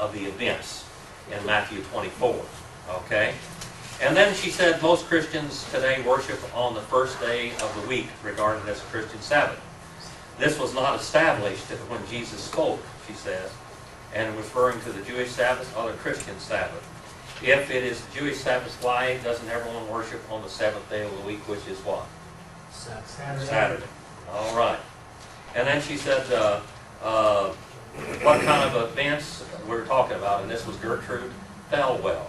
of the events in Matthew 24. Okay? And then she said most Christians today worship on the first day of the week, regarded as a Christian Sabbath. This was not established when Jesus spoke, she says, and referring to the Jewish Sabbath or the Christian Sabbath. If it is the Jewish Sabbath, why doesn't everyone worship on the seventh day of the week, which is what? Saturday. All right. And then she said, what kind of events we're talking about, and this was Gertrude Felwell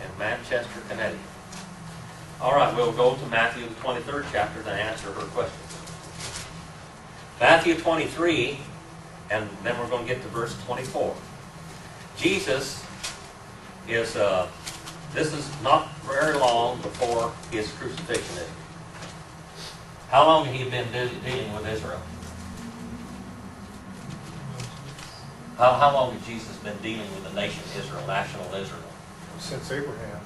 in Manchester, Connecticut. All right, we'll go to Matthew the 23rd chapter to answer her questions. Matthew 23, and then we're going to get to verse 24. Jesus is, this is not very long before his crucifixion. How long had he been dealing with Israel? How long had Jesus been dealing with the nation Israel, national Israel? Since Abraham.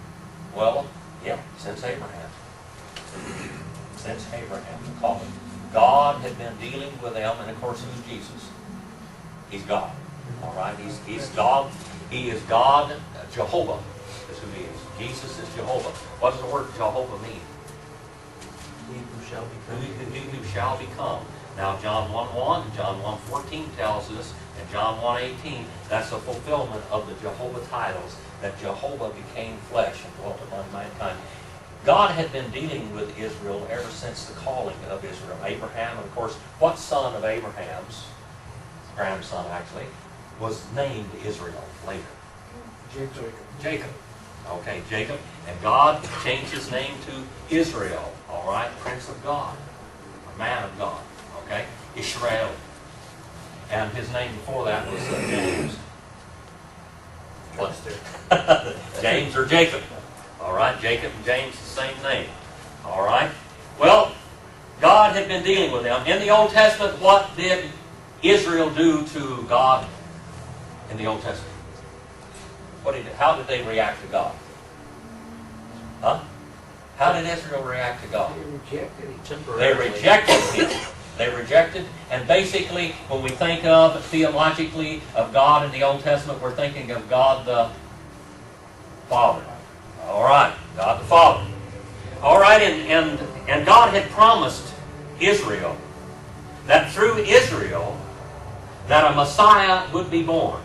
Well, yeah, since Abraham. Since Abraham. God had been dealing with them, and of course who's Jesus? He's God. All right? He's God. He is God. Jehovah is who he is. Jesus is Jehovah. What does the word Jehovah mean? He who shall become. He who shall become. Now John 1:1, John 1:14 tells us, and John 1:18, that's a fulfillment of the Jehovah titles, that Jehovah became flesh and dwelt among mankind. God had been dealing with Israel ever since the calling of Israel. Abraham, and of course, what son of Abraham's, grandson actually, was named Israel later? Jacob. Okay, Jacob. And God changed his name to Israel, all right? Prince of God, or man of God, okay? Israel. And his name before that was James. What? James or Jacob. All right, Jacob and James, the same name. All right. Well, God had been dealing with them. In the Old Testament, what did Israel do to God in the Old Testament? How did they react to God? Huh? How did Israel react to God? They rejected him. They rejected, and basically, when we think of, theologically, of God in the Old Testament, we're thinking of God the Father. All right, God the Father. All right, and God had promised Israel that through Israel, that a Messiah would be born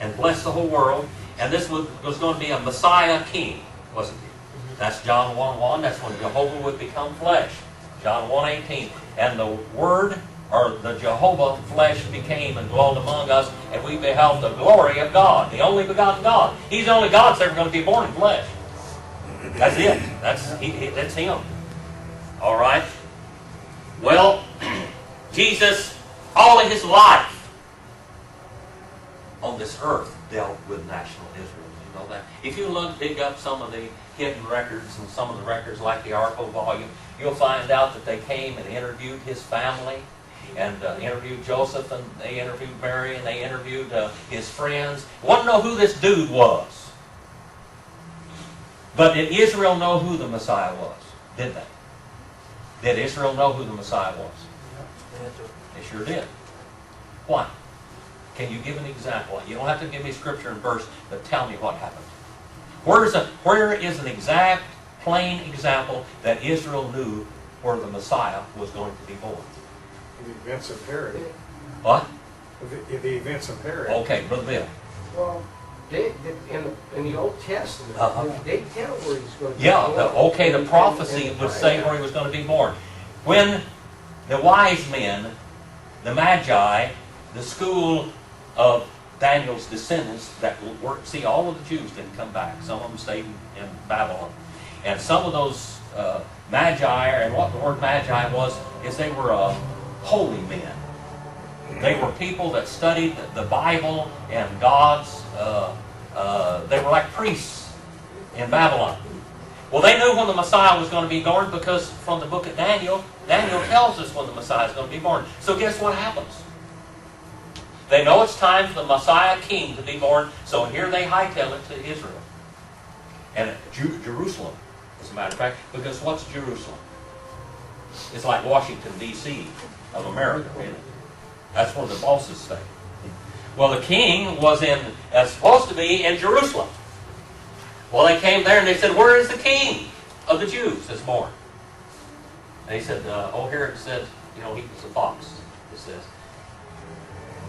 and bless the whole world, and this was going to be a Messiah king, wasn't it? That's John 1:1. That's when Jehovah would become flesh. John 1:18. And the Word, or the Jehovah flesh, became and dwelt among us, and we beheld the glory of God, the only begotten God. He's the only God that's ever going to be born in flesh. That's it. That's him. All right. Well, Jesus, all of his life on this earth, dealt with national Israel. You know that? If you dig up some of the hidden records and some of the records like the Arco volume, you'll find out that they came and interviewed his family, and interviewed Joseph, and they interviewed Mary, and they interviewed his friends. Want to know who this dude was? But did Israel know who the Messiah was? Did they? Did Israel know who the Messiah was? They sure did. Why? Can you give an example? You don't have to give me scripture and verse, but tell me what happened. Where is an exact, plain example that Israel knew where the Messiah was going to be born? The events of Herod. What? The events of Herod. Okay, Brother Bill. Well, in the Old Testament, they tell where he's going to be born. The prophecy would say where he was going to be born. When the wise men, the Magi, the school of Daniel's descendants that worked, see, all of the Jews didn't come back. Some of them stayed in Babylon. And some of those Magi, and what the word Magi was, is they were holy men. They were people that studied the Bible and God's, they were like priests in Babylon. Well, they knew when the Messiah was going to be born because from the book of Daniel, Daniel tells us when the Messiah is going to be born. So guess what happens? They know it's time for the Messiah king to be born, so here they hightail it to Israel. And Jerusalem, as a matter of fact, because what's Jerusalem? It's like Washington, D.C. of America, isn't it? That's where the bosses stay. Well, the king was supposed to be in Jerusalem. Well, they came there and they said, "Where is the king of the Jews that's born?" And he said, Herod said, he was a fox, it says.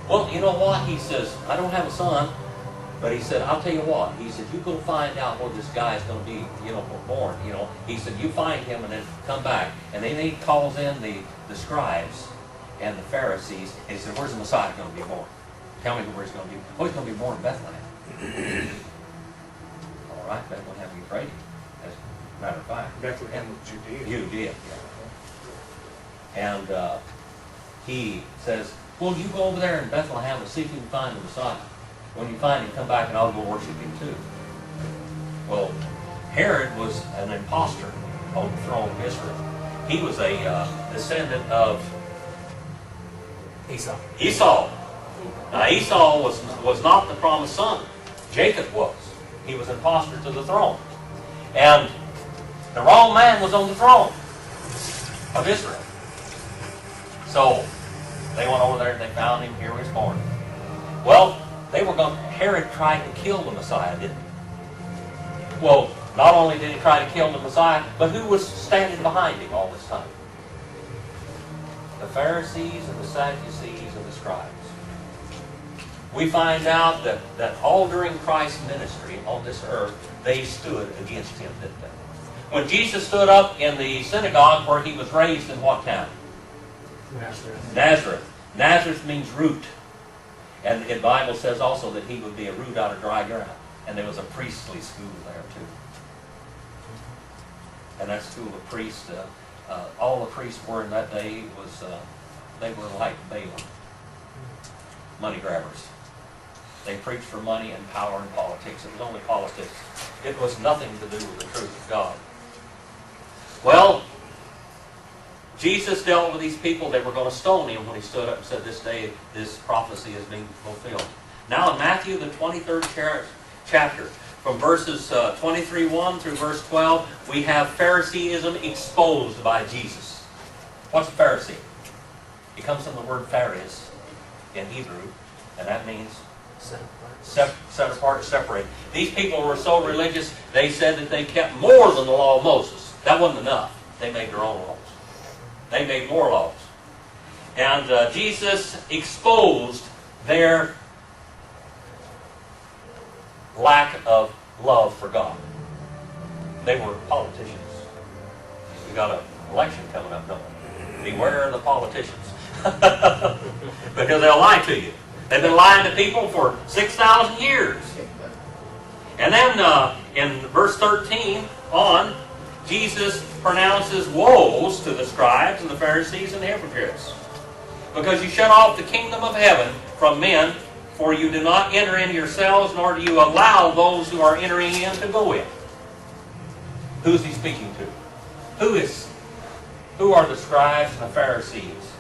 Well, you know what? He says, "I don't have a son." But he said, "I'll tell you what." He said, "You go find out where this guy is going to be, born." He said, "You find him and then come back." And then he calls in the scribes and the Pharisees. And he said, "Where's the Messiah going to be born? Tell me where he's going to be." "Oh, he's going to be born in Bethlehem." All right, Bethlehem, Euphrates. As a matter of fact. Bethlehem of Judea. Judea, yeah. And he says, "Well, you go over there in Bethlehem and see if you can find the Messiah. When you find him, come back and I'll go worship him too." Well, Herod was an imposter on the throne of Israel. He was a descendant of Esau. Now, Esau was not the promised son. Jacob was. He was an imposter to the throne. And the wrong man was on the throne of Israel. So, they went over there and they found him. Here he was born. Well, Herod tried to kill the Messiah, didn't he? Well, not only did he try to kill the Messiah, but who was standing behind him all this time? The Pharisees and the Sadducees and the scribes. We find out that all during Christ's ministry on this earth, they stood against him, didn't they? When Jesus stood up in the synagogue where he was raised in what town? Nazareth. Nazareth means root. And the Bible says also that he would be a root out of dry ground. And there was a priestly school there too. And that school of priests, all the priests were in that day they were like Balaam. Money grabbers. They preached for money and power and politics. It was only politics. It was nothing to do with the truth of God. Well, Jesus dealt with these people. They were going to stone him when he stood up and said, "This day, this prophecy is being fulfilled." Now in Matthew, the 23rd chapter, from verses 23:1 through verse 12, we have Phariseeism exposed by Jesus. What's a Pharisee? It comes from the word phares in Hebrew, and that means set apart, separate. These people were so religious, they said that they kept more than the law of Moses. That wasn't enough. They made their own laws. They made more laws. And Jesus exposed their lack of love for God. They were politicians. We got an election coming up, don't we? Beware of the politicians. Because they'll lie to you. They've been lying to people for 6,000 years. And then in verse 13 on, Jesus pronounces woes to the scribes and the Pharisees and the hypocrites. "Because you shut off the kingdom of heaven from men, for you do not enter in yourselves, nor do you allow those who are entering in to go in." Who's he speaking to? Who are the scribes and the Pharisees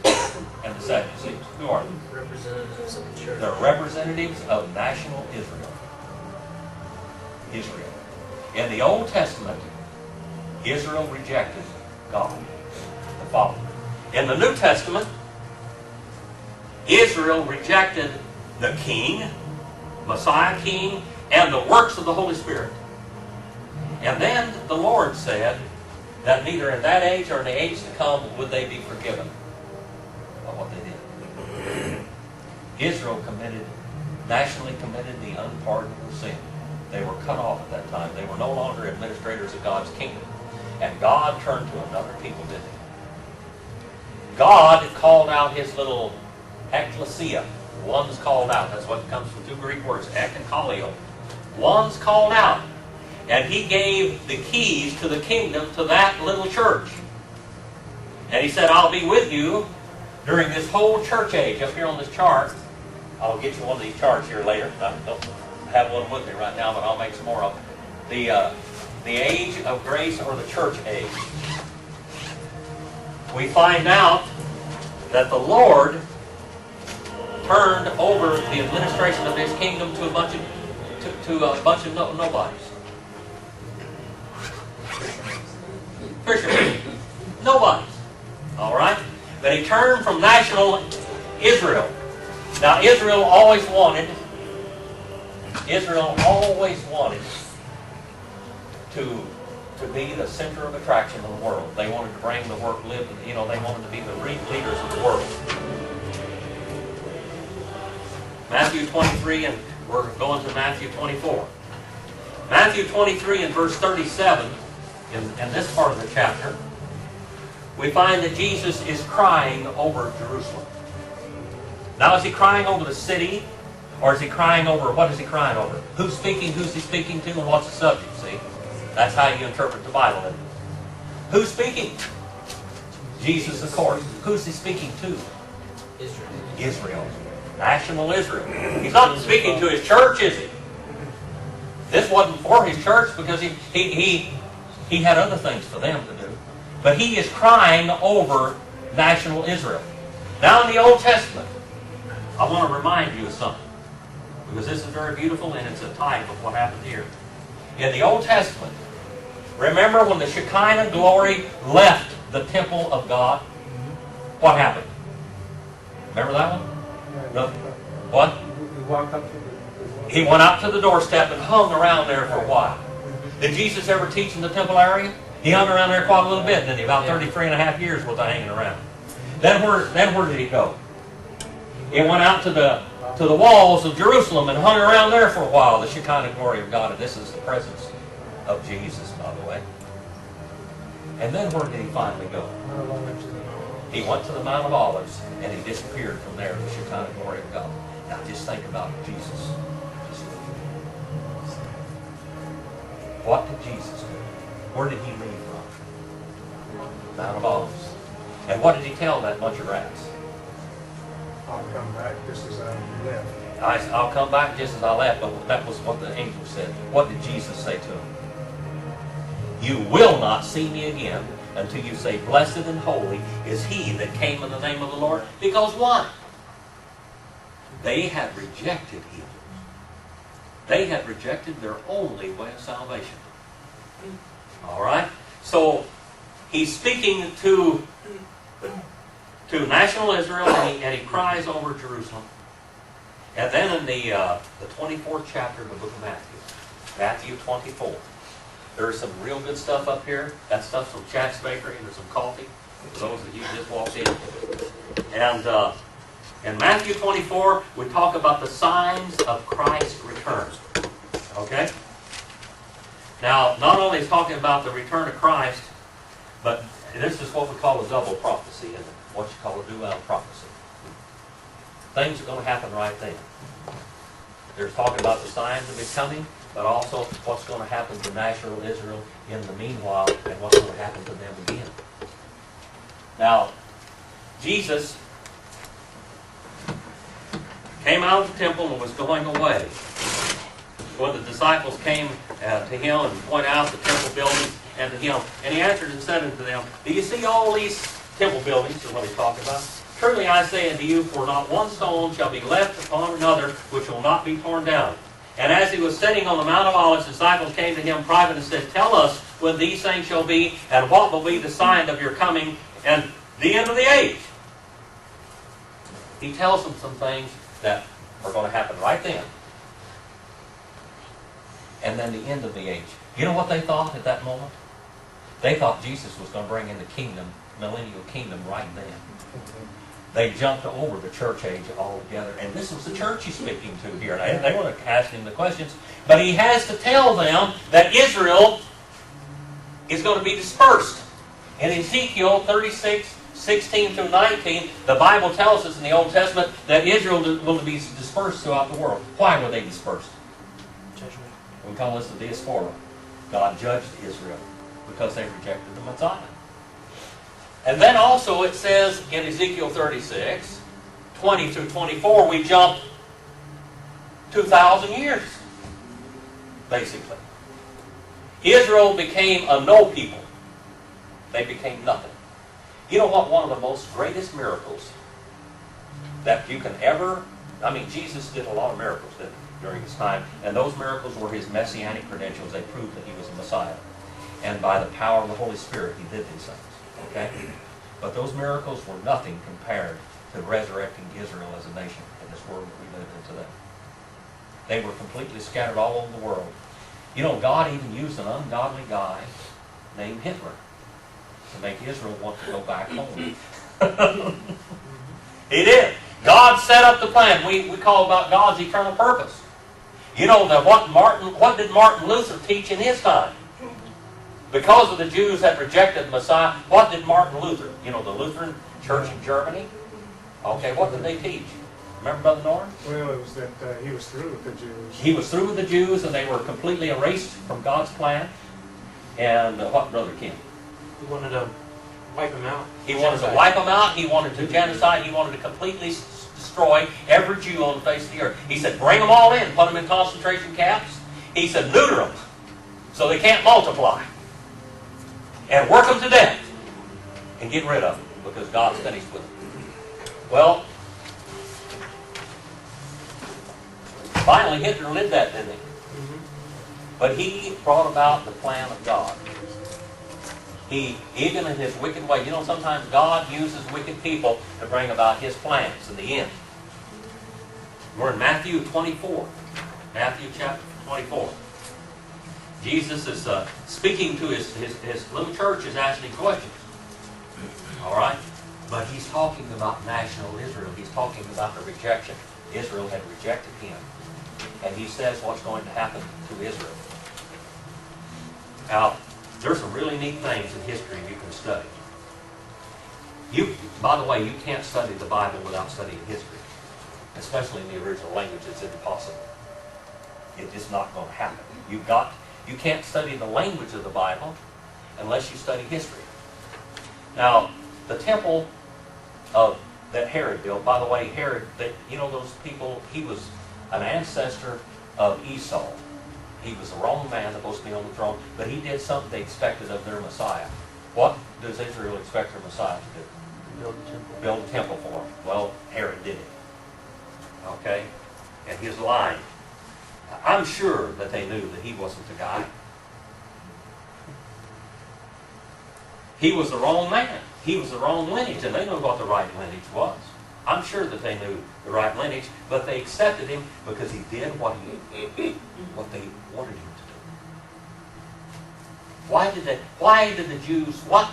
and the Sadducees? Who are them? Representatives of the church. They're representatives of national Israel. Israel. In the Old Testament, Israel rejected God, the Father. In the New Testament, Israel rejected the King, Messiah King, and the works of the Holy Spirit. And then the Lord said that neither in that age or in the age to come would they be forgiven of what they did. Israel nationally committed the unpardonable sin. They were cut off at that time. They were no longer administrators of God's kingdom. And God turned to another people, didn't he? God called out his little ecclesia. One's called out. That's what comes from two Greek words, ek and kaleo. One's called out. And he gave the keys to the kingdom to that little church. And he said, "I'll be with you during this whole church age." Up here on this chart, I'll get you one of these charts here later. I don't have one with me right now, but I'll make some more of them. The age of grace, or the church age. We find out that the Lord turned over the administration of his kingdom to a bunch of nobodies. Fishermen. Nobodies. All right? But he turned from national Israel, Now Israel always wanted to be the center of attraction of the world. They wanted to bring the work, they wanted to be the leaders of the world. Matthew 23, and we're going to Matthew 24. Matthew 23 and verse 37, in this part of the chapter, we find that Jesus is crying over Jerusalem. Now, is he crying over the city? Or is he crying over, what is he crying over? Who's speaking, who's he speaking to, and what's the subject, see? That's how you interpret the Bible, isn't it? Who's speaking? Jesus, of course. Who's he speaking to? Israel. National Israel. He's not speaking to his church, is he? This wasn't for his church because he had other things for them to do. But he is crying over national Israel. Now in the Old Testament, I want to remind you of something. Because this is very beautiful and it's a type of what happened here. In the Old Testament, remember when the Shekinah glory left the temple of God? What happened? Remember that one? No. What? He went out to the doorstep and hung around there for a while. Did Jesus ever teach in the temple area? He hung around there quite a little bit, didn't he? About 33 and a half years worth of hanging around. Then where did he go? He went out to the walls of Jerusalem and hung around there for a while, the Shekinah glory of God. And this is the presence of Jesus, by the way. And then where did he finally go? He went to the Mount of Olives and he disappeared from there, the Shekinah glory of God. Now just think about Jesus. What did Jesus do? Where did he leave from? Mount of Olives. And what did he tell that bunch of rats? I'll come back just as I left. I'll come back just as I left, but that was what the angel said. What did Jesus say to him? You will not see me again until you say, blessed and holy is he that came in the name of the Lord. Because what? They had rejected him. They had rejected their only way of salvation. All right? So, he's speaking to national Israel, and he cries over Jerusalem. And then in the 24th chapter of the book of Matthew, Matthew 24, there's some real good stuff up here. That stuff's from Chat's Bakery, and there's some coffee for those of you who just walked in. And in Matthew 24, we talk about the signs of Christ's return. Okay? Now, not only is talking about the return of Christ, but this is what we call a double prophecy, isn't it? What you call a dual prophecy. Things are going to happen right then. There's talking about the signs of his coming, but also what's going to happen to national Israel in the meanwhile, and what's going to happen to them again. Now, Jesus came out of the temple and was going away. When the disciples came to him and pointed out the temple buildings and to him, and he answered and said unto them, do you see all these temple buildings, is what he's talking about? Truly I say unto you, for not one stone shall be left upon another, which will not be torn down. And as he was sitting on the Mount of Olives, the disciples came to him private and said, tell us when these things shall be, and what will be the sign of your coming, and the end of the age. He tells them some things that are going to happen right then. And then the end of the age. You know what they thought at that moment? They thought Jesus was going to bring in the kingdom, millennial kingdom, right then. They jumped over the church age altogether. And this was the church he's speaking to here. They want to ask him the questions. But he has to tell them that Israel is going to be dispersed. In Ezekiel 36, 16 through 19, the Bible tells us in the Old Testament that Israel will be dispersed throughout the world. Why were they dispersed? Judgment. We call this the diaspora. God judged Israel because they rejected the Messiah. And then also it says in Ezekiel 36, 20 through 24, we jump 2,000 years, basically. Israel became a no people. They became nothing. You know what? One of the most greatest miracles that you can ever... Jesus did a lot of miracles, didn't he, during his time. And those miracles were his messianic credentials. They proved that he was a Messiah. And by the power of the Holy Spirit, he did these things. Okay? But those miracles were nothing compared to resurrecting Israel as a nation in this world that we live in today. They were completely scattered all over the world. You know, God even used an ungodly guy named Hitler to make Israel want to go back home. He did. God set up the plan. We call about God's eternal purpose. You know that what did Martin Luther teach in his time? Because of the Jews had rejected the Messiah, what did Martin Luther, you know, the Lutheran Church in Germany? Okay, what did they teach? Remember, Brother Norm? Well, it was that he was through with the Jews. He was through with the Jews, and they were completely erased from God's plan. And what, Brother Ken? He wanted to wipe them out. He wanted to wipe them out. He wanted to genocide. He wanted to completely destroy every Jew on the face of the earth. He said, bring them all in, put them in concentration camps. He said, neuter them so they can't multiply. And work them to death. And get rid of them because God's finished with them. Well, finally Hitler did that, didn't he? But he brought about the plan of God. He, even in his wicked way, you know, sometimes God uses wicked people to bring about his plans in the end. We're in Matthew 24. Matthew chapter 24. Jesus is speaking to his little church, is asking questions. All right? But he's talking about national Israel. He's talking about the rejection. Israel had rejected him. And he says what's going to happen to Israel. Now, there's some really neat things in history you can study. By the way, you can't study the Bible without studying history. Especially in the original language, it's impossible. It's just not going to happen. You can't study the language of the Bible unless you study history. Now, the temple that Herod built, by the way, Herod, you know those people, he was an ancestor of Esau. He was the wrong man supposed to be on the throne, but he did something they expected of their Messiah. What does Israel expect their Messiah to do? Build a temple. Build a temple for him. Well, Herod did it. Okay? And he's lying. I'm sure that they knew that he wasn't the guy. He was the wrong man. He was the wrong lineage, and they knew what the right lineage was. I'm sure that they knew the right lineage, but they accepted him because he did what they wanted him to do. Why did the Jews, what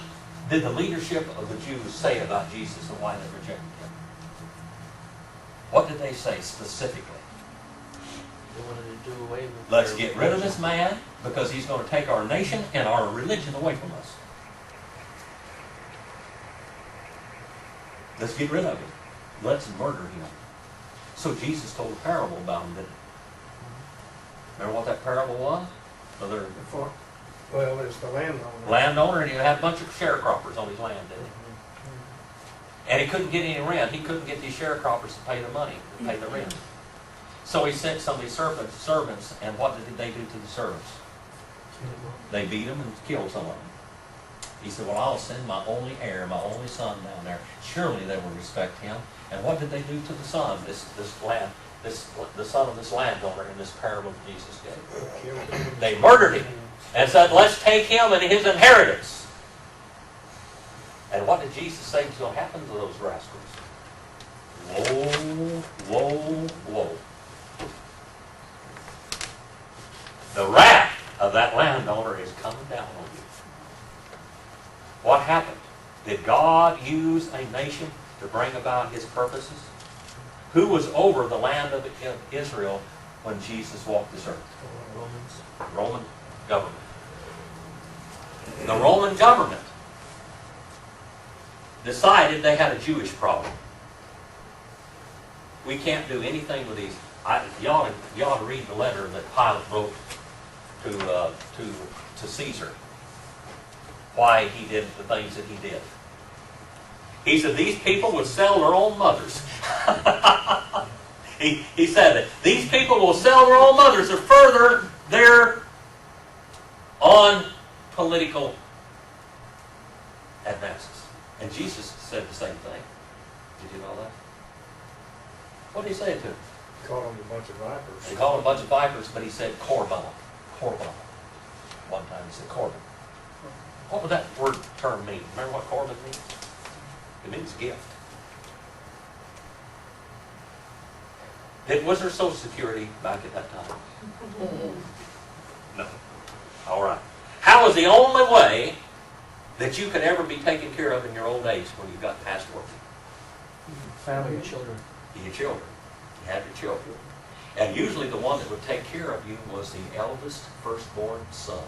did the leadership of the Jews say about Jesus and why they rejected him? What did they say specifically? They wanted to do away with. Let's get rid of this man because he's going to take our nation and our religion away from us. Let's get rid of him. Let's murder him. So Jesus told a parable about him, didn't he? Remember what that parable was? Well, there's the landowner. Landowner, and he had a bunch of sharecroppers on his land, didn't he? And he couldn't get any rent. He couldn't get these sharecroppers to pay the money, to pay the rent. So he sent some of his servants, and what did they do to the servants? They beat them and killed some of them. He said, well, I'll send my only heir, my only son down there. Surely they will respect him. And what did they do to the son, the son of this landowner in this parable that Jesus gave? They murdered him and said, let's take him and his inheritance. And what did Jesus say was going to happen to those rascals? Woe, woe, woe. The wrath of that landowner is coming down on you. What happened? Did God use a nation to bring about his purposes? Who was over the land of Israel when Jesus walked this earth? Romans. Roman government. The Roman government decided they had a Jewish problem. We can't do anything with these. You ought to read the letter that Pilate wrote to Caesar. Why he did the things that he did. He said these people would sell their own mothers. he said that these people will sell their own mothers to further their own political advances. And Jesus said the same thing. Did you know that? What did he say to them? He called them a bunch of vipers. He called them a bunch of vipers, but he said korban. Korban. One time he said korban. What would that word term mean? Remember what korban means? It means gift. Was there Social Security back at that time? No. All right. How is the only way that you can ever be taken care of in your old age when you've got past working? Family and children. Your children. You have your children. And usually the one that would take care of you was the eldest firstborn son.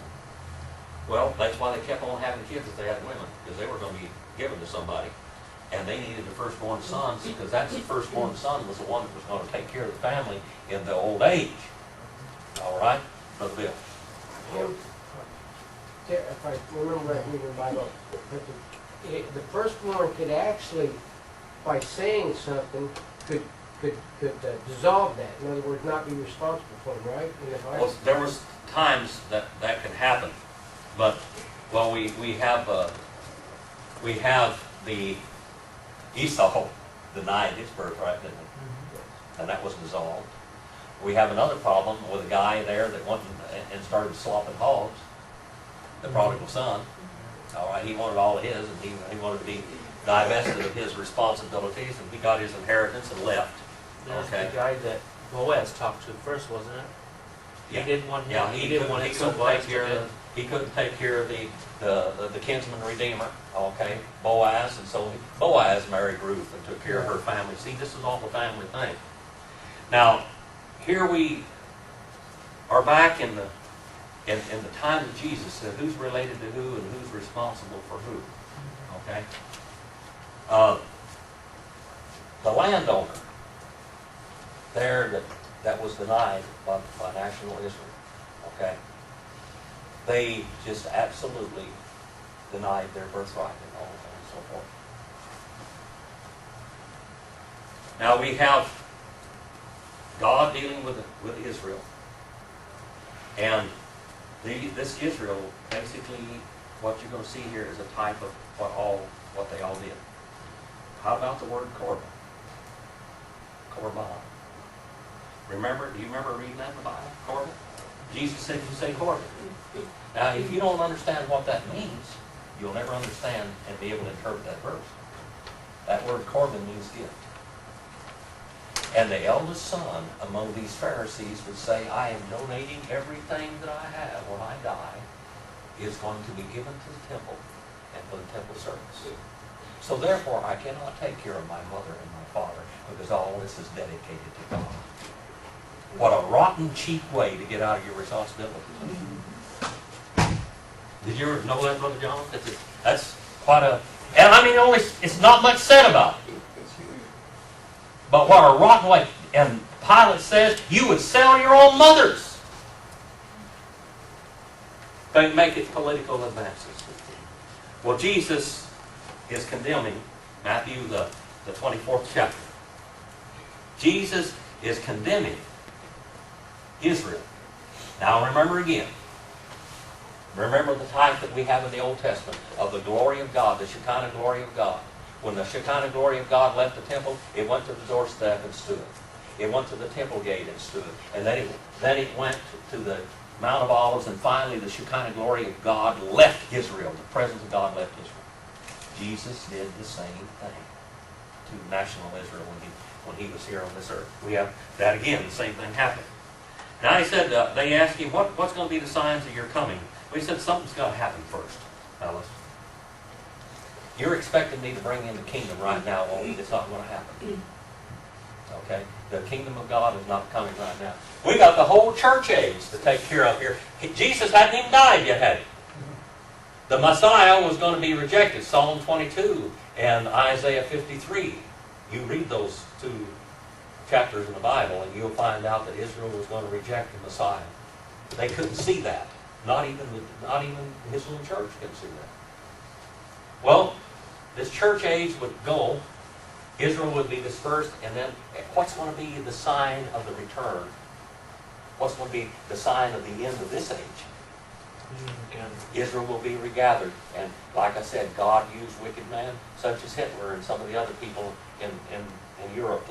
Well, that's why they kept on having kids if they had women, because they were going to be given to somebody. And they needed the firstborn sons, because that's the firstborn son was the one that was going to take care of the family in the old age. All right? Brother Bill. If I remember right reading the Bible, that the firstborn could actually, by saying something, could dissolve that. In other words, not be responsible for it, right? In the Bible? Well, there was times that could happen, but well, we have the Esau denied his birthright, didn't he? And that was dissolved. We have another problem with a guy there that went and started slopping hogs, the prodigal son. All right, he wanted all of his, and he wanted to be divested of his responsibilities, and he got his inheritance and left. That's Okay. the guy that Boaz talked to first, wasn't it? Yeah. He didn't want him. Yeah, he didn't want it so couldn't Boaz take care did. of he couldn't take care of the kinsman redeemer, okay, Boaz, and so Boaz married Ruth and took care of her family. See, this is all the family thing. Now, here we are back in the time of Jesus, said who's related to who and who's responsible for who. Okay? The landowner there that was denied by national Israel. Okay? They just absolutely denied their birthright and all that and so forth. Now we have God dealing with Israel. And this Israel, basically, what you're going to see here is a type of what they all did. How about the word Korban? Korban. Do you remember reading that in the Bible? Korban? Jesus said you say Korban. Now, if you don't understand what that means, you'll never understand and be able to interpret that verse. That word Korban means gift. And the eldest son among these Pharisees would say, I am donating everything that I have when I die is going to be given to the temple and for the temple service. So therefore, I cannot take care of my mother and my father because all this is dedicated to God. What a rotten, cheap way to get out of your responsibilities. Did you ever know that, Brother John? That's quite a... And I mean, it's not much said about it. But what a rotten way. And Pilate says, you would sell your own mothers. But make it political advances. Well, Jesus is condemning, Matthew the 24th chapter. Jesus is condemning Israel. Now remember again. Remember the type that we have in the Old Testament of the glory of God, the Shekinah glory of God. When the Shekinah glory of God left the temple, it went to the doorstep and stood. It went to the temple gate and stood. And then it went to the Mount of Olives, and finally the Shekinah glory of God left Israel. The presence of God left Israel. Jesus did the same thing to national Israel when he was here on this earth. We have that again, the same thing happened. Now he said, they asked him, what's going to be the signs of your coming? Well, he said, something's got to happen first, fellas. You're expecting me to bring in the kingdom right now, only it's not going to happen. Okay? The kingdom of God is not coming right now. We got the whole church age to take care of here. Jesus hadn't even died yet, had he? The Messiah was going to be rejected. Psalm 22 and Isaiah 53. You read those two chapters in the Bible and you'll find out that Israel was going to reject the Messiah. They couldn't see that. Not even his little church couldn't see that. Well, this church age would go, Israel would be dispersed, and then what's going to be the sign of the return? What's going to be the sign of the end of this age? Israel will be regathered. And like I said, God used wicked men such as Hitler and some of the other people in Europe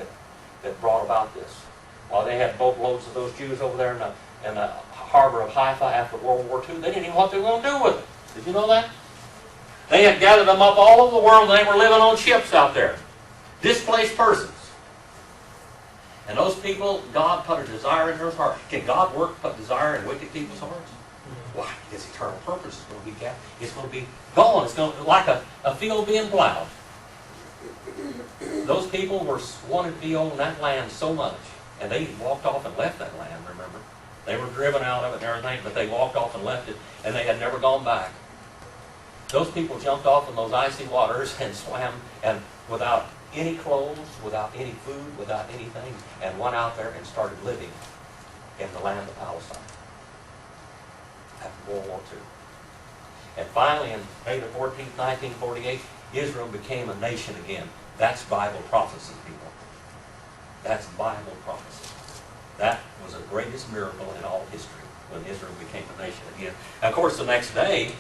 that brought about this. While they had boatloads of those Jews over there in the harbor of Haifa after World War II, they didn't even know what they were going to do with it. Did you know that? They had gathered them up all over the world and they were living on ships out there. Displaced persons. And those people, God put a desire in their heart. Can God work, put desire in wicked people's hearts? Why? His eternal purpose is going to be kept. It's going to be gone. It's going to, like a field being plowed. Those people wanted to be on that land so much, and they walked off and left that land, remember? They were driven out of it and everything, but they walked off and left it, and they had never gone back. Those people jumped off in those icy waters and swam, and without any clothes, without any food, without anything, and went out there and started living in the land of Palestine after World War II. And finally, in May the 14th, 1948, Israel became a nation again. That's Bible prophecy, people. That's Bible prophecy. That was the greatest miracle in all history, when Israel became a nation again. And of course, the next day,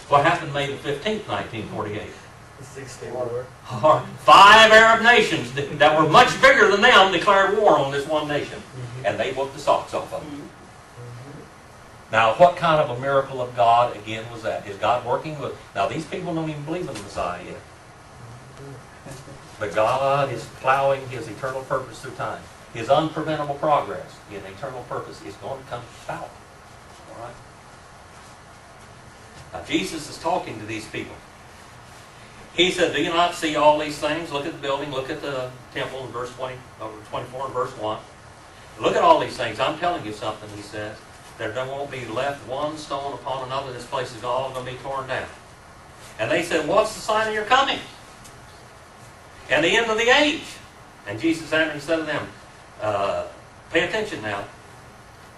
what happened May the 15th, 1948? The 6-Day War. 5 Arab nations that were much bigger than them declared war on this one nation. And they whooped the socks off of them. Now, what kind of a miracle of God, again, was that? Is God working with... Now, these people don't even believe in the Messiah yet. But God is plowing His eternal purpose through time. His unpreventable progress in eternal purpose is going to come to power. All right? Now, Jesus is talking to these people. He said, do you not see all these things? Look at the building, look at the temple in verse 24 and verse 1. Look at all these things. I'm telling you something, he says. There won't be left one stone upon another. This place is all going to be torn down. And they said, what's the sign of your coming? And the end of the age. And Jesus answered and said to them, pay attention now,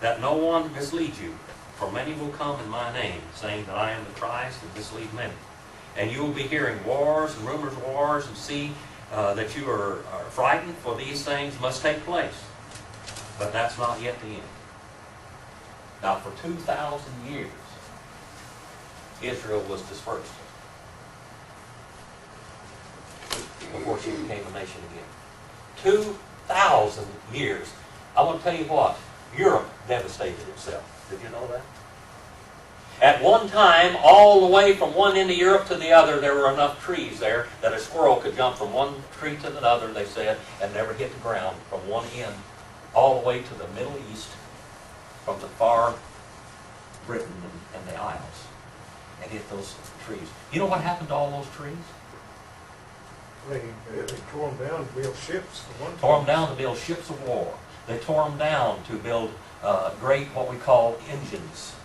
that no one misleads you. For many will come in my name, saying that I am the Christ, and mislead many. And you will be hearing wars and rumors of wars, and see that you are frightened, for these things must take place. But that's not yet the end. Now, for 2,000 years, Israel was dispersed before she became a nation again. 2,000 years. I want to tell you what, Europe devastated itself. Did you know that? At one time, all the way from one end of Europe to the other, there were enough trees there that a squirrel could jump from one tree to another, they said, and never hit the ground from one end all the way to the Middle East, from the far Britain and the Isles, and hit those trees. You know what happened to all those trees? They tore them down to build ships for one time. Tore them down to build ships of war. They tore them down to build great, what we call, engines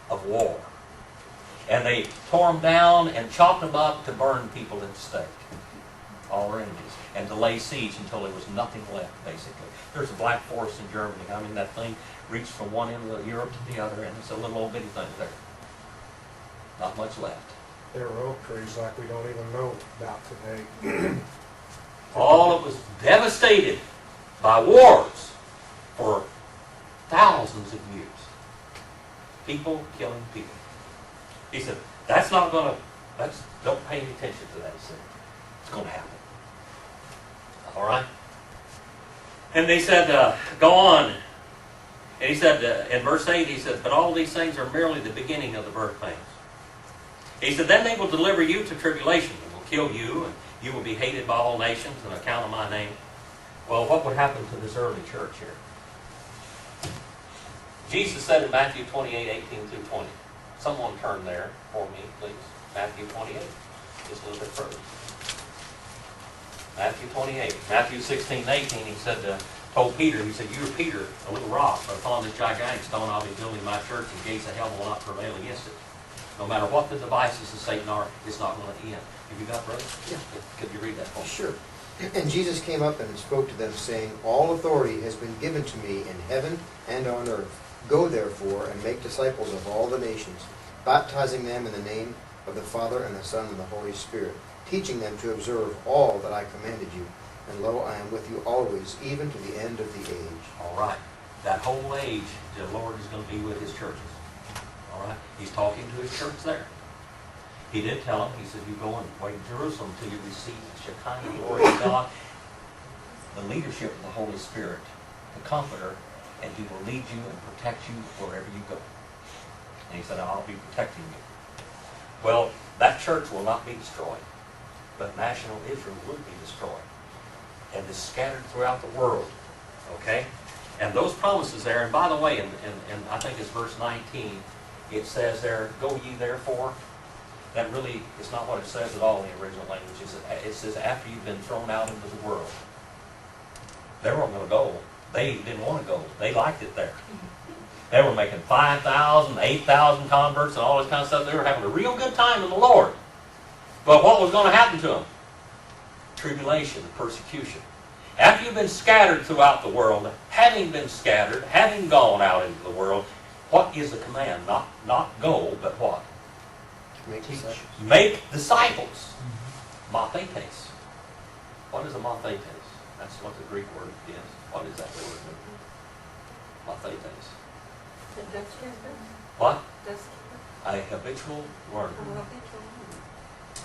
of war. And they tore them down and chopped them up to burn people in stake, all their enemies, and to lay siege until there was nothing left, basically. There's a black forest in Germany. I mean, that thing reached from one end of Europe to the other, and it's a little old bitty thing there. Not much left. There are oak trees like we don't even know about today. All it was devastated by wars for thousands of years. People killing people. He said, that's not going to, don't pay any attention to that. He said, it's going to happen. All right? And they said, go on. And he said, in verse 8, he said, but all these things are merely the beginning of the birth pains. He said, then they will deliver you to tribulation, and will kill you, and you will be hated by all nations on account of my name. Well, what would happen to this early church here? Jesus said in Matthew 28, 18 through 20. Someone turn there for me, please. Matthew 28, just a little bit further. Matthew 28. Matthew 16, 18, he said, told Peter, he said, you are Peter, a little rock, but upon this gigantic stone I'll be building my church, and gates of hell will not prevail against it. No matter what the devices of Satan are, it's not going to end. Have you got, brother? Yeah. Could you read that for me? Sure. And Jesus came up and spoke to them, saying, all authority has been given to me in heaven and on earth. Go therefore and make disciples of all the nations, baptizing them in the name of the Father and the Son and the Holy Spirit, teaching them to observe all that I commanded you. And lo, I am with you always, even to the end of the age. All right. That whole age, the Lord is going to be with His churches. All right? He's talking to His church there. He did tell them, He said, you go and wait in Jerusalem until you receive the Shekinah glory of God, the leadership of the Holy Spirit, the Comforter, and He will lead you and protect you wherever you go. And He said, I'll be protecting you. Well, that church will not be destroyed, but national Israel will be destroyed and is scattered throughout the world Okay? And those promises there, and by the way, and I think it's verse 19, it says there, go ye therefore. That really is not what it says at all in the original language. It says after you've been thrown out into the world. They weren't going to go. They didn't want to go. They liked it there. They were making 5,000, 8,000 converts and all this kind of stuff. They were having a real good time in the Lord. But what was going to happen to them? Tribulation, persecution. After you've been scattered throughout the world, having been scattered, having gone out into the world, what is the command? Not go, but what? Make disciples. Make disciples. Mathetes. What is a mathetes? That's what the Greek word is. What is that word? Mathetes. What? A habitual learner.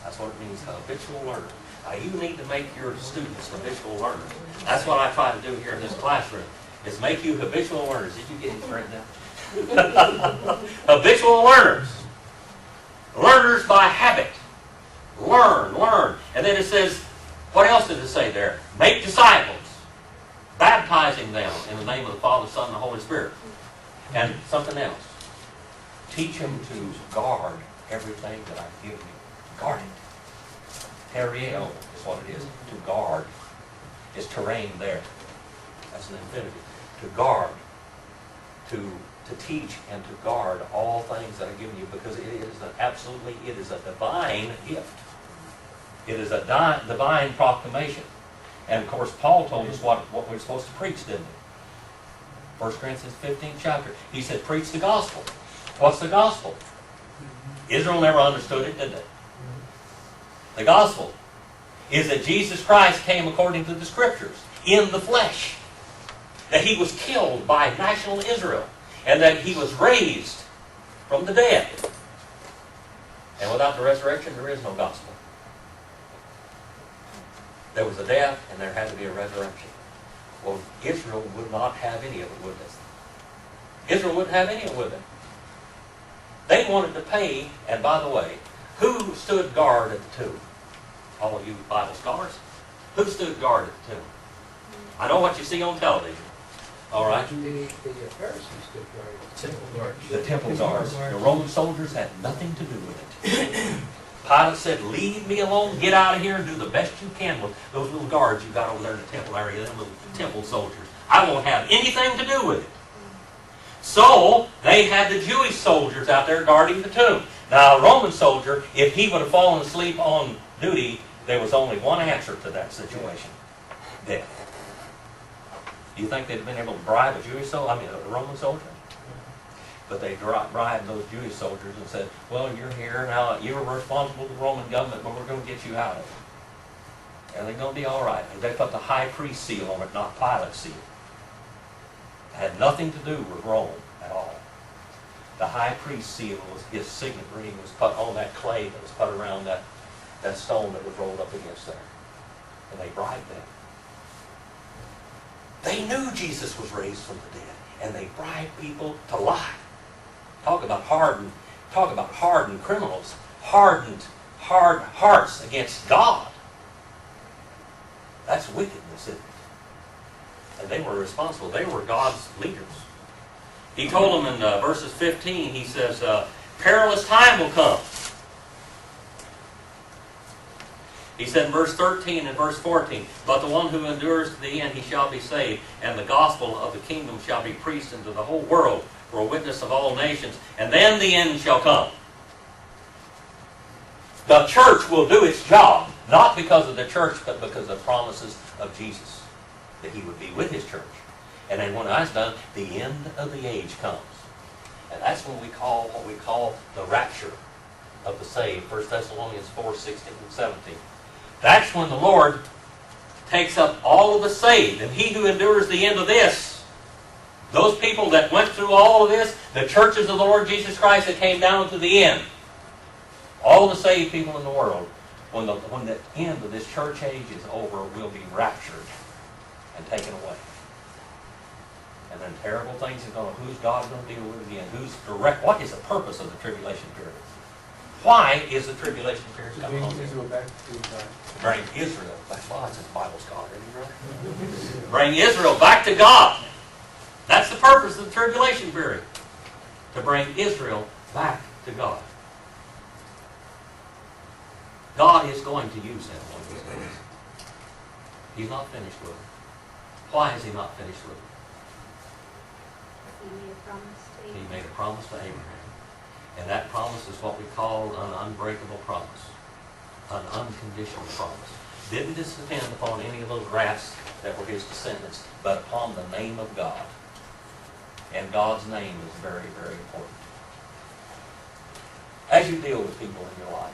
That's what it means, a habitual learner. Now you need to make your students habitual learners. That's what I try to do here in this classroom, is make you habitual learners. Did you get it written down? Habitual learners. Learners by habit. Learn. And then it says, what else did it say there? Make disciples, baptizing them in the name of the Father, Son, and the Holy Spirit. And something else. Teach them to guard everything that I give you. Guard it. Perieo is what it is. To guard. Is terrain there. That's an infinitive. To guard. To teach and to guard all things that I've given you, because it is a divine gift. It is a divine proclamation. And of course, Paul told us what we're supposed to preach, didn't he? 1 Corinthians 15th chapter. He said, preach the gospel. What's the gospel? Israel never understood it, did they? The gospel is that Jesus Christ came according to the Scriptures, in the flesh. That he was killed by national Israel. And that he was raised from the dead. And without the resurrection, there is no gospel. There was a death, and there had to be a resurrection. Well, Israel would not have any of it, would they? Israel wouldn't have any of it, would they? They wanted to pay, and by the way, who stood guard at the tomb? All of you Bible scholars. Who stood guard at the tomb? I know what you see on television. All right? The Pharisees stood guard. Temple guards. The temple guards. The Roman soldiers had nothing to do with it. Pilate said, leave me alone, get out of here and do the best you can with those little guards you got over there in the temple area, them little temple soldiers. I won't have anything to do with it. So, they had the Jewish soldiers out there guarding the tomb. Now, a Roman soldier, if he would have fallen asleep on duty, there was only one answer to that situation. Death. Do you think they'd have been able to bribe a Roman soldier? But they bribed those Jewish soldiers and said, well, you're here now, you're responsible to the Roman government, but we're going to get you out of it. And they're going to be all right. And they put the high priest seal on it, not Pilate's seal. It had nothing to do with Rome at all. The high priest seal was his signet ring was put on that clay that was put around that stone that was rolled up against there. And they bribed them. They knew Jesus was raised from the dead, and they bribed people to lie. Talk about hardened criminals, hard hearts against God. That's wickedness, isn't it? And they were responsible. They were God's leaders. He told them in verses 15, he says, perilous time will come. He said in verse 13 and verse 14, but the one who endures to the end, he shall be saved, and the gospel of the kingdom shall be preached into the whole world for a witness of all nations, and then the end shall come. The church will do its job, not because of the church, but because of the promises of Jesus, that he would be with his church. And then when that's done, the end of the age comes. And that's what we call the rapture of the saved, 1 Thessalonians 4:16 and 17. That's when the Lord takes up all of the saved. And he who endures the end of this, those people that went through all of this, the churches of the Lord Jesus Christ that came down to the end, all the saved people in the world, when the end of this church age is over, will be raptured and taken away. And then terrible things are going to, who's God going to deal with again? What is the purpose of the tribulation period? Why is the tribulation period To coming bring on? Israel back to God. Bring Israel, that's why it's in the Bible scholar, isn't it? Bring Israel back to God. That's the purpose of the tribulation period. To bring Israel back to God. God is going to use them one of these days. He's not finished with them. Why is he not finished with them? He made a promise to He Abraham. made a promise to Abraham. And that promise is what we call an unbreakable promise. An unconditional promise. Didn't just depend upon any of those rats that were his descendants, but upon the name of God. And God's name is very, very important. As you deal with people in your life,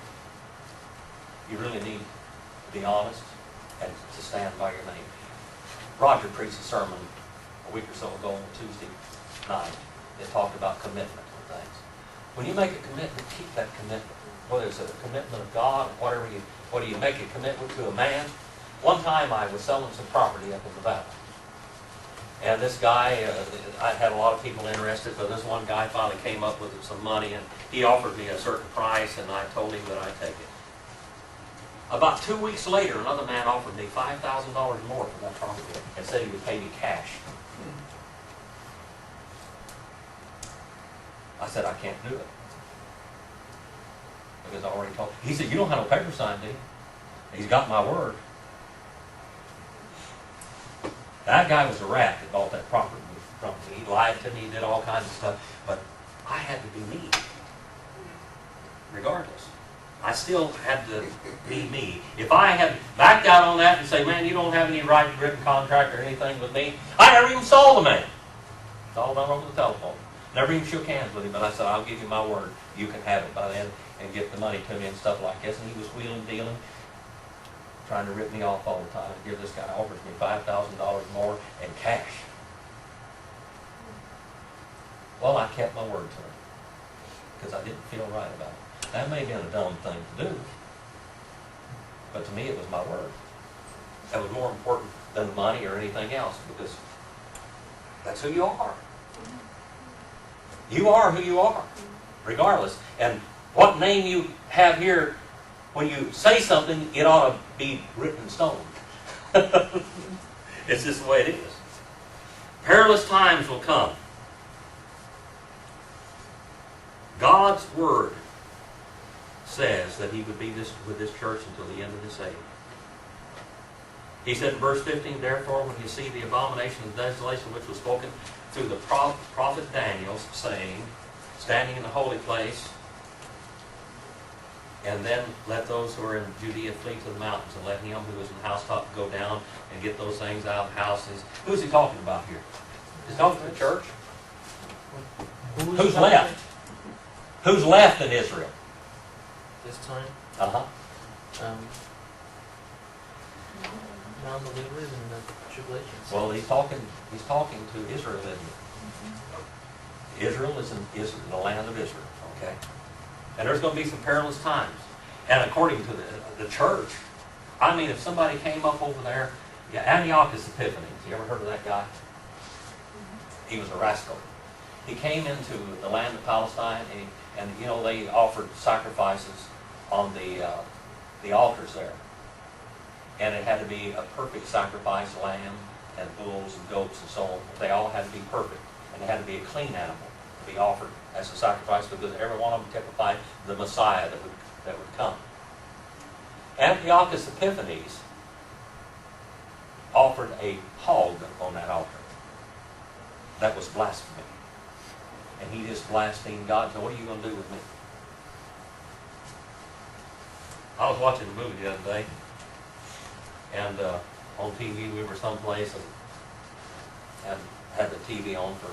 you really need to be honest and to stand by your name. Roger preached a sermon a week or so ago on Tuesday night that talked about commitment and things. When you make a commitment, keep that commitment. Whether it's a commitment of God or whether you make a commitment to a man. One time I was selling some property up in the valley. And this guy, I had a lot of people interested, but this one guy finally came up with some money and he offered me a certain price and I told him that I'd take it. About 2 weeks later, another man offered me $5,000 more for that property and said he would pay me cash. I said, I can't do it. Because I already told him. He said, you don't have no paper signed, do you? He's got my word. That guy was a rat that bought that property from me. He lied to me, he did all kinds of stuff. But I had to be me. Regardless. I still had to be me. If I had backed out on that and say, man, you don't have any written contract or anything with me, I never even saw the man. It's all done over the telephone. Never even shook hands with him, but I said, I'll give you my word. You can have it by then and get the money to me and stuff like this. And he was wheeling, dealing, trying to rip me off all the time. And here this guy offers me $5,000 more in cash. Well, I kept my word to him because I didn't feel right about it. That may have been a dumb thing to do, but to me it was my word. That was more important than the money or anything else because that's who you are. You are who you are, regardless. And what name you have here, when you say something, it ought to be written in stone. It's just the way it is. Perilous times will come. God's word says that he would be with this church until the end of this age. He said in verse 15, therefore, when you see the abomination of desolation which was spoken through the prophet Daniel, saying, standing in the holy place, and then let those who are in Judea flee to the mountains, and let him who is in the housetop go down and get those things out of the houses. Who's he talking about here? He's talking to the church. Who's left? Who's left in Israel? This time, Uh-huh. non-believers and the tribulations. Well, he's talking to Israel, isn't he? Israel is in the land of Israel, okay? And there's going to be some perilous times. And according to the church, I mean, if somebody came up over there, yeah, Antiochus Epiphanes, you ever heard of that guy? He was a rascal. He came into the land of Palestine, and you know, they offered sacrifices on the altars there. And it had to be a perfect sacrifice, lamb and bulls and goats and so on. They all had to be perfect. And it had to be a clean animal to be offered as a sacrifice because every one of them typified the Messiah that would come. Antiochus Epiphanes offered a hog on that altar. That was blasphemy. And he just blasphemed God. So what are you going to do with me? I was watching a movie the other day, and on TV we were someplace and had the TV on for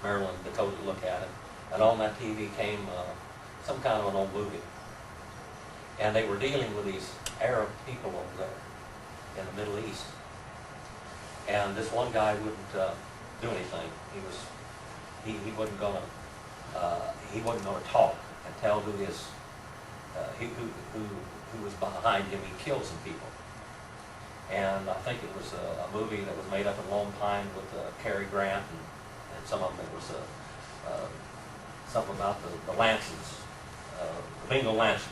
Marilyn and Dakota to look at it. And on that TV came some kind of an old movie. And they were dealing with these Arab people over there in the Middle East. And this one guy wouldn't do anything. He wasn't going to talk and tell who was behind him. He killed some people. And I think it was a movie that was made up in Long Pine with Cary Grant, and some of them it was something about the Lancers, Bengal Lancers.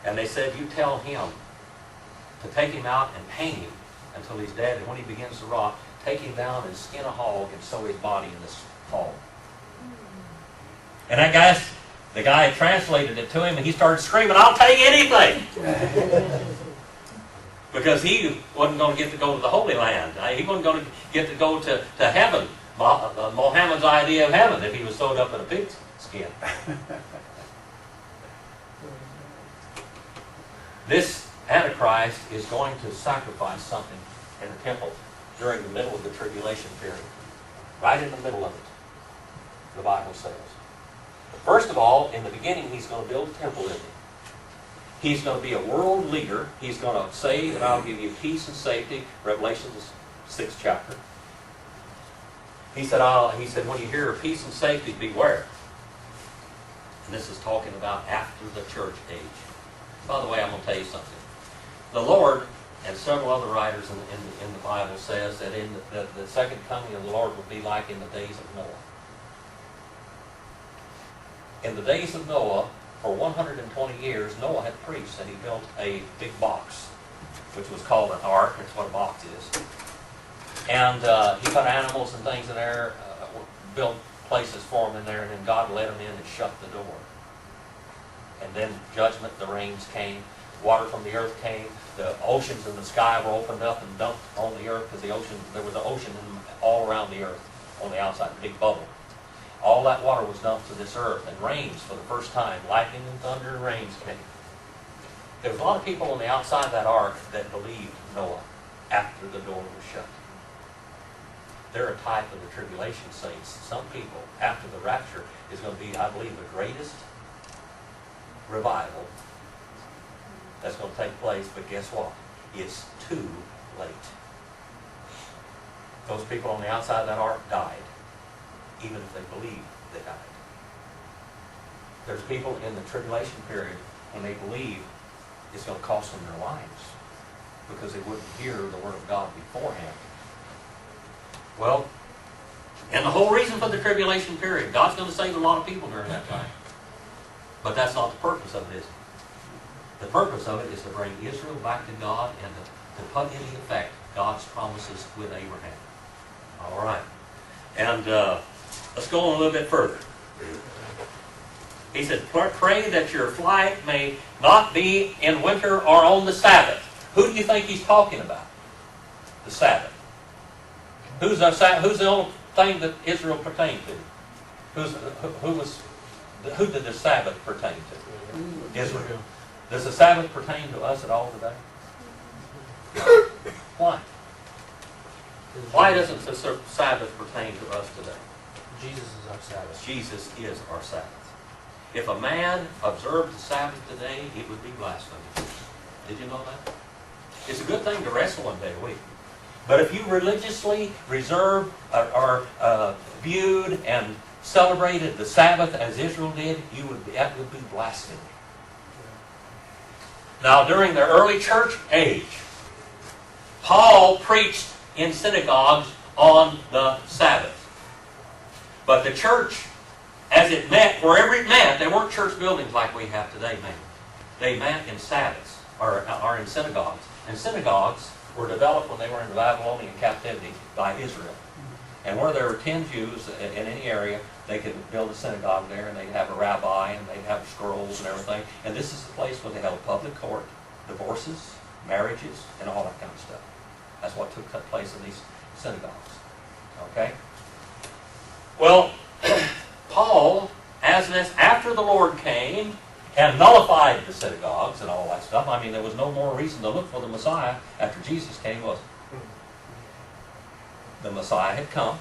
And they said, you tell him to take him out and paint him until he's dead, and when he begins to rot, take him down and skin a hog and sew his body in this hog. And that guy, the guy translated it to him, and he started screaming, I'll take anything! Because he wasn't going to get to go to the Holy Land. He wasn't going to get to go to heaven. Mohammed's idea of heaven if he was sewed up in a pig's skin. This Antichrist is going to sacrifice something in the temple during the middle of the tribulation period. Right in the middle of it, the Bible says. First of all, in the beginning, he's going to build a temple in it. He's going to be a world leader. He's going to say that I'll give you peace and safety. Revelation, the 6th chapter. He said, when you hear of peace and safety, beware. And this is talking about after the church age. By the way, I'm going to tell you something. The Lord and several other writers in the Bible says that in the second coming of the Lord will be like in the days of Noah. In the days of Noah, for 120 years, Noah had preached, and he built a big box, which was called an ark. That's what a box is. And he put animals and things in there, built places for them in there, and then God let them in and shut the door. And then judgment, the rains came, water from the earth came, the oceans in the sky were opened up and dumped on the earth, because there was an ocean all around the earth, on the outside, a big bubble. All that water was dumped to this earth, and rains for the first time, lightning and thunder and rains came. There was a lot of people on the outside of that ark that believed Noah after the door was shut. They're a type of the tribulation saints. Some people, after the rapture, is going to be, I believe, the greatest revival that's going to take place, but guess what? It's too late. Those people on the outside of that ark died, even if they believed they died. There's people in the tribulation period when they believe it's going to cost them their lives because they wouldn't hear the Word of God beforehand. Well, and the whole reason for the tribulation period, God's going to save a lot of people during that time. But that's not the purpose of it, is it? The purpose of it is to bring Israel back to God and to put into effect God's promises with Abraham. All right. And let's go on a little bit further. He said, pray that your flight may not be in winter or on the Sabbath. Who do you think he's talking about? The Sabbath. Who's the only thing that Israel pertained to? Who did the Sabbath pertain to? Israel. Does the Sabbath pertain to us at all today? Why? Why doesn't the Sabbath pertain to us today? Jesus is our Sabbath. Jesus is our Sabbath. If a man observed the Sabbath today, it would be blasphemy. Did you know that? It's a good thing to rest one day a week. But if you religiously reserved or viewed and celebrated the Sabbath as Israel did, that would be blasphemy. Now, during the early church age, Paul preached in synagogues on the Sabbath. But the church, as it met, wherever it met, they weren't church buildings like we have today, man. They met in Sabbaths, or in synagogues. And synagogues were developed when they were in the Babylonian captivity by Israel. And where there were 10 Jews in any area, they could build a synagogue there, and they'd have a rabbi, and they'd have scrolls and everything. And this is the place where they held public court, divorces, marriages, and all that kind of stuff. That's what took place in these synagogues. Okay? Well, Paul, after the Lord came and nullified the synagogues and all that stuff, I mean, there was no more reason to look for the Messiah after Jesus came, was it? The Messiah had come.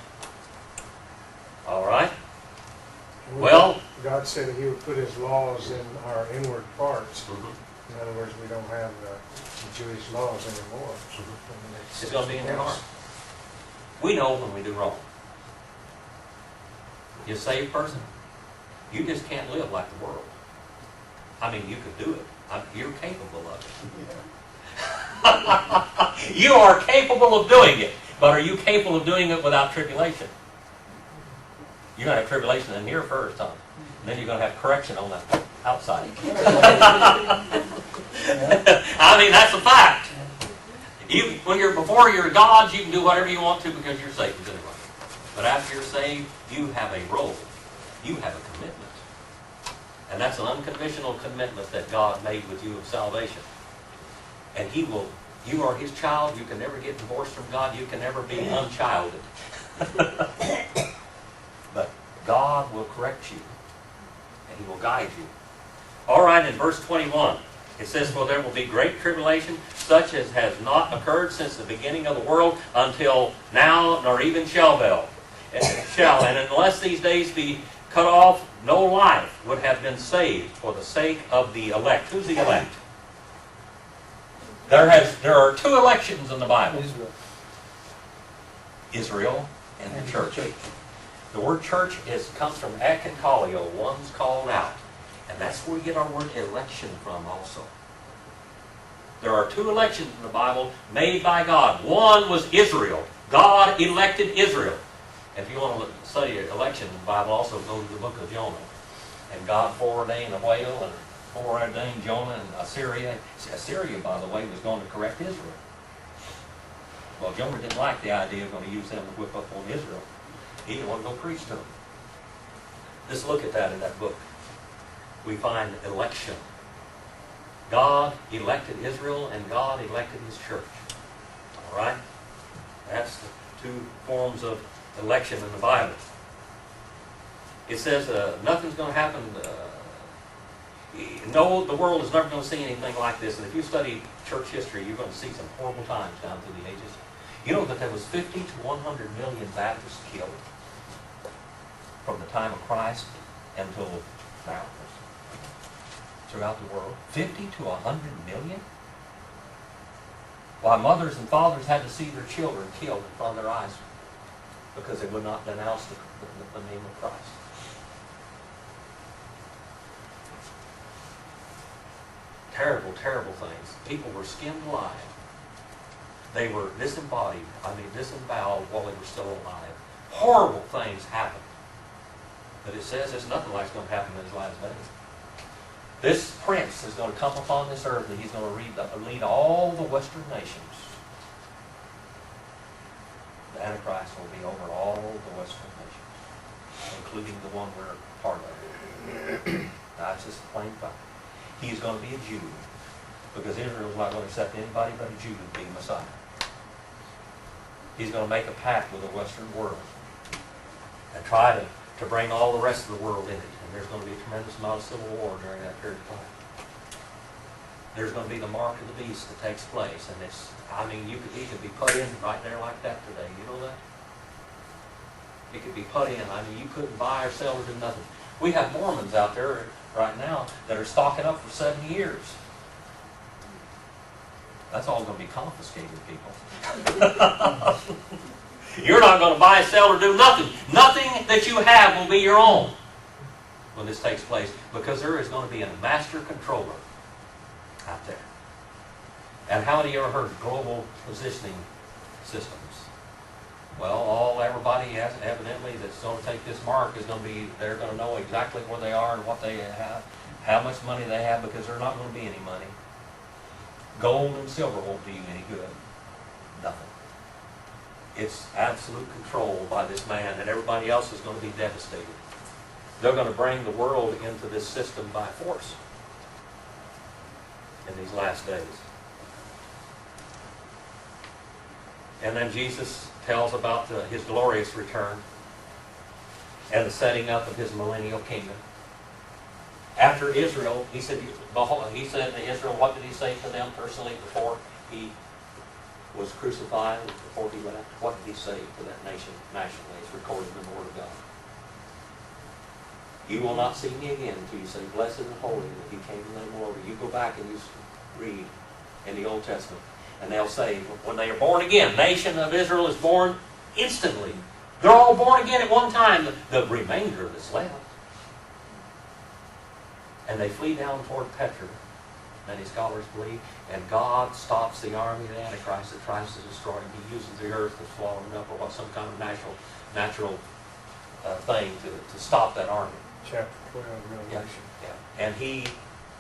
All right? Well, God said that He would put His laws in our inward parts. mhm. In other words, we don't have the Jewish laws anymore. It's going to be in your heart. We know when we do wrong. You're a saved person. You just can't live like the world. I mean, you could do it. You're capable of it. You are capable of doing it. But are you capable of doing it without tribulation? You're going to have tribulation in here first, huh? And then you're going to have correction on the outside. I mean, that's a fact. Before you're God's, you can do whatever you want to because you're saved anyway. But after you're saved, you have a role. You have a commitment. And that's an unconditional commitment that God made with you of salvation. And you are His child. You can never get divorced from God. You can never be unchilded. But God will correct you. And He will guide you. All right, in verse 21, it says, "For there will be great tribulation, such as has not occurred since the beginning of the world until now, nor even shall be. And unless these days be cut off, no life would have been saved for the sake of the elect." Who's the elect? There are two elections in the Bible. Israel and the church. The word church comes from akenkalio, one's called out. And that's where we get our word election from also. There are two elections in the Bible made by God. One was Israel. God elected Israel. If you want to study election in the Bible, also go to the book of Jonah. And God foreordained a whale and foreordained Jonah and Assyria. Assyria, by the way, was going to correct Israel. Well, Jonah didn't like the idea of going to use them to whip up on Israel. He didn't want to go preach to them. Just look at that in that book. We find election. God elected Israel and God elected His church. All right? That's the two forms of election in the Bible. It says nothing's going to happen. No, the world is never going to see anything like this. And if you study church history, you're going to see some horrible times down through the ages. You know that there was 50 to 100 million Baptists killed from the time of Christ until now. Throughout the world. 50 to 100 million? Why mothers and fathers had to see their children killed in front of their eyes because they would not denounce the name of Christ. Terrible, terrible things. People were skinned alive. They were disembodied, disemboweled while they were still alive. Horrible things happened. But it says there's nothing like it's going to happen in His last days. This prince is going to come upon this earth and he's going to lead all the Western nations. The Antichrist will be over all the Western nations, including the one we're part of. That's just a plain fact. He's going to be a Jew because Israel's not going to accept anybody but a Jew to be Messiah. He's going to make a pact with the Western world and try to bring all the rest of the world in it. And there's going to be a tremendous amount of civil war during that period of time. There's going to be the mark of the beast that takes place. And he could be put in right there like that today. You know that? It could be put in. You couldn't buy or sell or do nothing. We have Mormons out there right now that are stocking up for 7 years. That's all going to be confiscated, people. You're not going to buy, sell, or do nothing. Nothing that you have will be your own when this takes place, because there is going to be a master controller out there. And how many of you ever heard of global positioning systems? Well, everybody has, evidently that's going to take this mark is going to be, they're going to know exactly where they are and what they have, how much money they have, because there's not going to be any money. Gold and silver won't do you any good. Nothing. It's absolute control by this man, and everybody else is going to be devastated. They're going to bring the world into this system by force in these last days. And then Jesus tells about His glorious return and the setting up of His millennial kingdom. After Israel, He said to Israel, what did He say to them personally before He was crucified, before He left? What did He say to that nation nationally? It's recorded in the Word of God. You will not see me again until you say, blessed and holy that He came in the name of the Lord. You go back and you read in the Old Testament, and they'll say, when they are born again, nation of Israel is born instantly. They're all born again at one time, the remainder that's left. And they flee down toward Petra, many scholars believe, and God stops the army of the Antichrist that tries to destroy him. He uses the earth to swallow him up, or what, some kind of natural thing to stop that army. Chapter 12, Revelation. Yeah. And he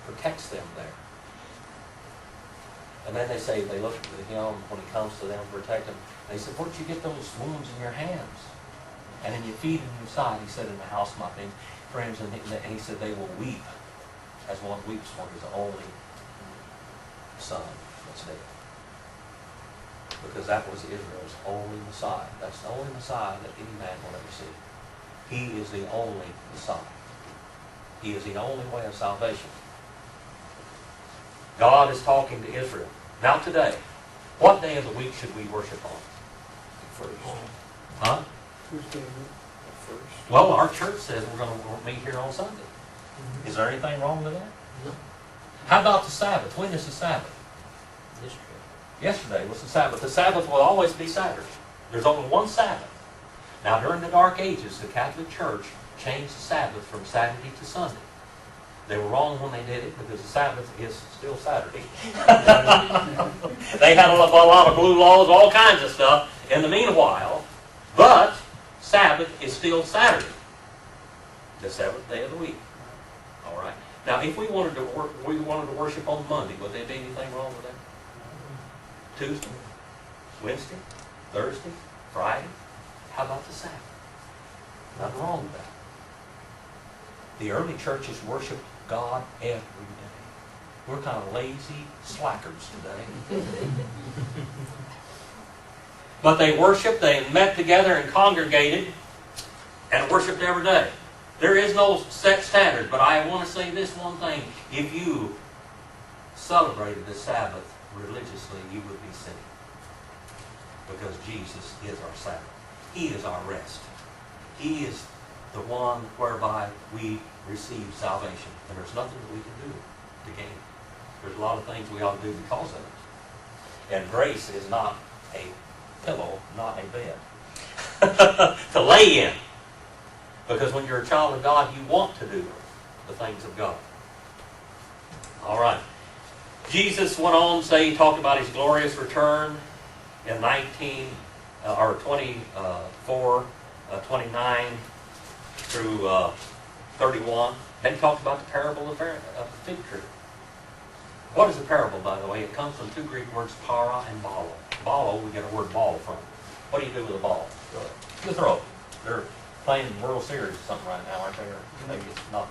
protects them there. And then they say, they look at him when he comes to them to protect them. They said, where'd you get those wounds in your hands? And in your feet and your side, he said, in the house, my friends. And he said, they will weep as one weeps for his only son that's dead. Because that was Israel's only Messiah. That's the only Messiah that any man will ever see. He is the only Messiah. He is the only way of salvation. God is talking to Israel. Now today, what day of the week should we worship on? First. Huh? Tuesday, First. Well, our church says we're going to meet here on Sunday. Is there anything wrong with that? No. How about the Sabbath? When is the Sabbath? Yesterday. Yesterday was the Sabbath. The Sabbath will always be Saturday. There's only one Sabbath. Now, during the Dark Ages, the Catholic Church changed the Sabbath from Saturday to Sunday. They were wrong when they did it because the Sabbath is still Saturday. They had a lot of blue laws, all kinds of stuff in the meanwhile, but Sabbath is still Saturday, the seventh day of the week. All right. Now, if we wanted to worship on Monday, would there be anything wrong with that? Tuesday, Wednesday, Thursday, Friday. How about the Sabbath? Nothing wrong with that. The early churches worshiped God every day. We're kind of lazy slackers today. But they worshiped, they met together and congregated and worshiped every day. There is no set standard, but I want to say this one thing. If you celebrated the Sabbath religiously, you would be sinning. Because Jesus is our Sabbath. He is our rest. He is the one whereby we receive salvation. And there's nothing that we can do to gain it. There's a lot of things we ought to do because of it. And grace is not a pillow, not a bed to lay in. Because when you're a child of God, you want to do the things of God. All right. Jesus went on to say, he talked about his glorious return in 24, 29 through 31. Then he talked about the parable of the fig tree. What is a parable, by the way? It comes from two Greek words, para and balo. Balo, we get a word ball from. What do you do with a ball? You throw it. They're playing World Series or something right now, aren't they? Or maybe it's not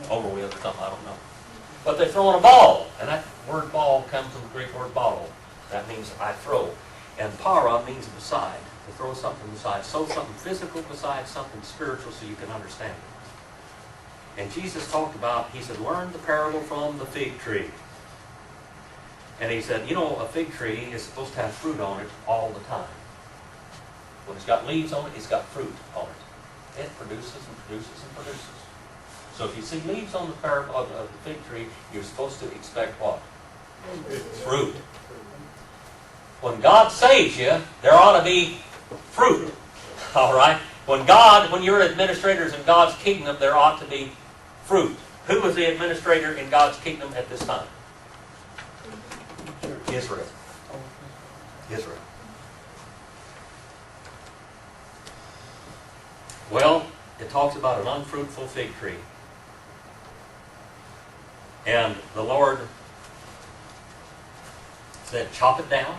over with or something, I don't know. But they're throwing a ball, and that word ball comes from the Greek word balo. That means I throw. And para means beside, to throw something beside. So something physical beside something spiritual so you can understand it. And Jesus talked about, he said, learn the parable from the fig tree. And he said, you know, a fig tree is supposed to have fruit on it all the time. When it's got leaves on it, it's got fruit on it. It produces and produces and produces. So if you see leaves on the parable of the fig tree, you're supposed to expect what? Fruit. When God saves you, there ought to be fruit. All right? When you're administrators in God's kingdom, there ought to be fruit. Who was the administrator in God's kingdom at this time? Israel. Israel. Well, it talks about an unfruitful fig tree. And the Lord said, chop it down.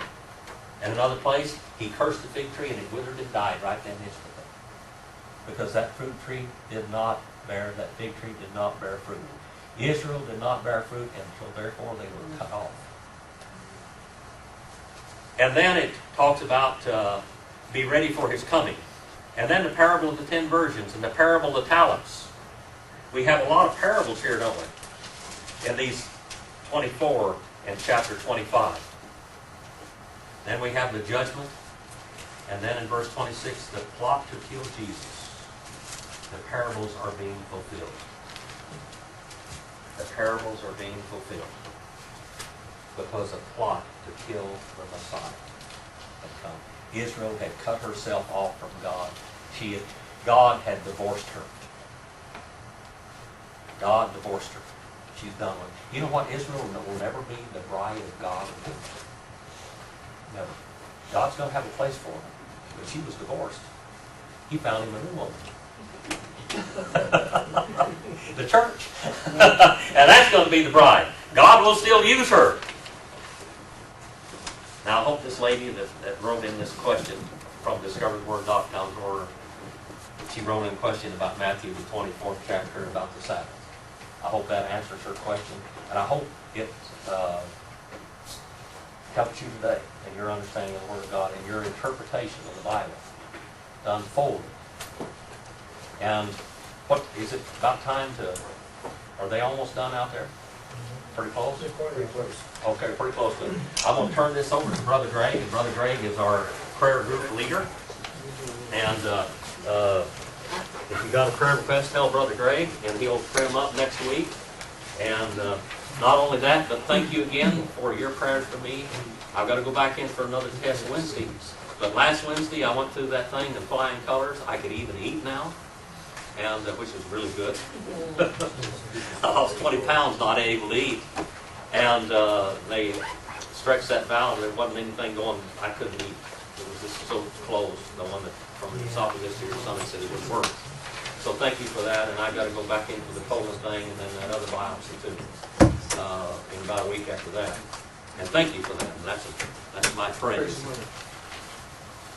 And another place, he cursed the fig tree and it withered and died right then instantly. Because that fig tree did not bear fruit. Israel did not bear fruit until therefore they were cut off. And then it talks about be ready for his coming. And then the parable of the 10 virgins and the parable of the talents. We have a lot of parables here, don't we? In these 24 and chapter 25. Then we have the judgment. And then in verse 26, the plot to kill Jesus. The parables are being fulfilled. The parables are being fulfilled. Because a plot to kill the Messiah had come. Israel had cut herself off from God. God had divorced her. God divorced her. She's done with it. You know what? Israel will never be the bride of God. Never. God's going to have a place for her. But she was divorced. He found him a new woman. church. And that's going to be the bride. God will still use her. Now, I hope this lady that wrote in this question from discoveredword.com, or she wrote in a question about Matthew, the 24th chapter, about the Sabbath. I hope that answers her question, and I hope it helps you today in your understanding of the Word of God and your interpretation of the Bible to unfold it. And what is it about time to? Are they almost done out there? Pretty close. Pretty close. Okay, pretty close to it. I'm going to turn this over to Brother Greg, and Brother Greg is our prayer group leader. And if you got a prayer request, tell Brother Greg, and he'll pray them up next week. And not only that, but thank you again for your prayers for me. I've got to go back in for another test Wednesday. But last Wednesday, I went through that thing in flying colors. I could even eat now, and which is really good. I lost 20 pounds not able to eat. And they stretched that valve. There wasn't anything going. I couldn't eat. It was just so closed. The one that from the esophagus to your stomach said it wouldn't work. So thank you for that. And I've got to go back in for the colon thing and then that other biopsy too in about a week after that. And thank you for that. And that's my praise.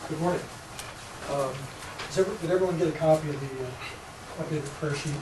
Good morning. Did everyone get a copy of the prayer sheet?